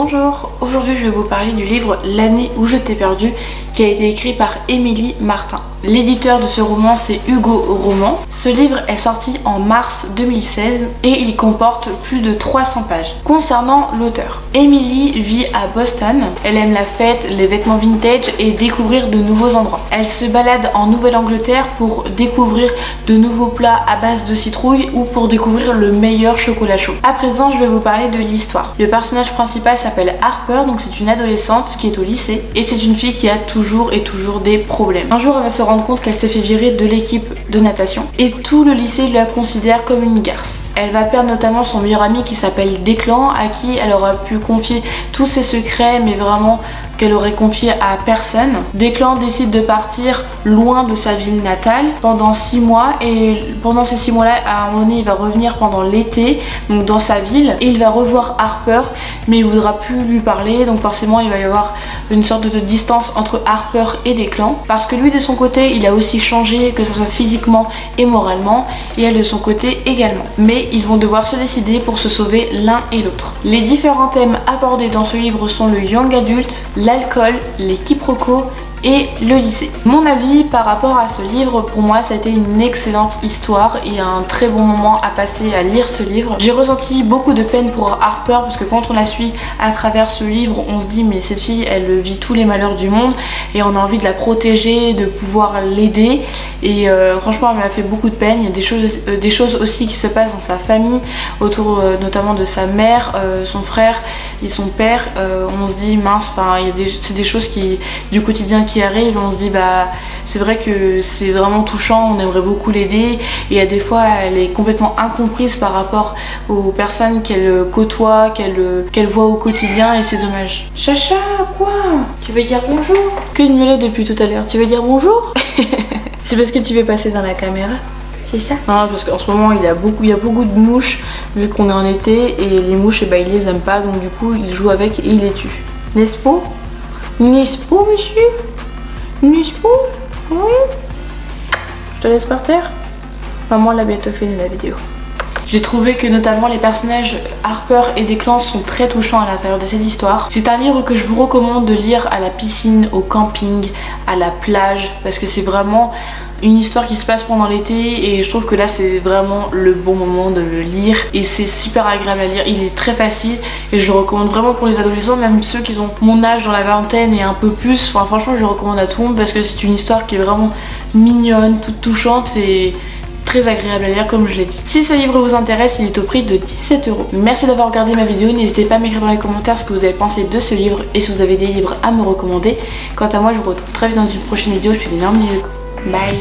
Bonjour, aujourd'hui je vais vous parler du livre L'année où je t'ai perdu qui a été écrit par Émilie Martin. L'éditeur de ce roman c'est Hugo Roman. Ce livre est sorti en mars 2016 et il comporte plus de 300 pages. Concernant l'auteur, Émilie vit à Boston, elle aime la fête, les vêtements vintage et découvrir de nouveaux endroits. Elle se balade en Nouvelle-Angleterre pour découvrir de nouveaux plats à base de citrouille ou pour découvrir le meilleur chocolat chaud. À présent je vais vous parler de l'histoire. Le personnage principal s'appelle Harper, donc c'est une adolescente qui est au lycée et c'est une fille qui a toujours des problèmes. Un jour elle va se rendre compte qu'elle s'est fait virer de l'équipe de natation et tout le lycée la considère comme une garce. Elle va perdre notamment son meilleur ami qui s'appelle Declan, à qui elle aura pu confier tous ses secrets, mais vraiment qu'elle aurait confié à personne. Declan décide de partir loin de sa ville natale pendant 6 mois et pendant ces 6 mois-là, à un moment donné, il va revenir pendant l'été, donc dans sa ville, et il va revoir Harper, mais il voudra plus lui parler, donc forcément il va y avoir une sorte de distance entre Harper et Declan, parce que lui de son côté, il a aussi changé, que ce soit physiquement et moralement, et elle de son côté également. Mais ils vont devoir se décider pour se sauver l'un et l'autre. Les différents thèmes abordés dans ce livre sont le young adult, l'alcool, les quiproquos et le lycée. Mon avis par rapport à ce livre, pour moi ça a été une excellente histoire et un très bon moment à passer à lire ce livre. J'ai ressenti beaucoup de peine pour Harper parce que quand on la suit à travers ce livre, on se dit mais cette fille elle vit tous les malheurs du monde et on a envie de la protéger, de pouvoir l'aider et franchement elle m'a fait beaucoup de peine. Il y a des choses aussi qui se passent dans sa famille autour notamment de sa mère, son frère et son père. On se dit mince, enfin c'est des choses qui du quotidien qui arrive, on se dit bah c'est vrai que c'est vraiment touchant, on aimerait beaucoup l'aider et à des fois elle est complètement incomprise par rapport aux personnes qu'elle côtoie, qu'elle voit au quotidien et c'est dommage. Chacha, quoi? Tu veux dire bonjour? Que de miauler depuis tout à l'heure, tu veux dire bonjour? C'est parce que tu veux passer dans la caméra? C'est ça? Non, parce qu'en ce moment il y a beaucoup de mouches vu qu'on est en été et les mouches bah, ils les aiment pas donc du coup il joue avec et il les tue. N'est-ce pas? N'est-ce pas monsieur? N'est-ce pas? Oui. Je te laisse par terre. Maman l'a bientôt fini la vidéo. J'ai trouvé que notamment les personnages Harper et Declan sont très touchants à l'intérieur de cette histoire. C'est un livre que je vous recommande de lire à la piscine, au camping, à la plage parce que c'est vraiment une histoire qui se passe pendant l'été et je trouve que là c'est vraiment le bon moment de le lire et c'est super agréable à lire, il est très facile et je le recommande vraiment pour les adolescents, même ceux qui ont mon âge dans la vingtaine et un peu plus, enfin franchement je le recommande à tout le monde parce que c'est une histoire qui est vraiment mignonne, toute touchante et très agréable à lire comme je l'ai dit. Si ce livre vous intéresse, il est au prix de 17 €. Merci d'avoir regardé ma vidéo, n'hésitez pas à m'écrire dans les commentaires ce que vous avez pensé de ce livre et si vous avez des livres à me recommander. Quant à moi je vous retrouve très vite dans une prochaine vidéo, je vous fais d'énormes bisous. Bye.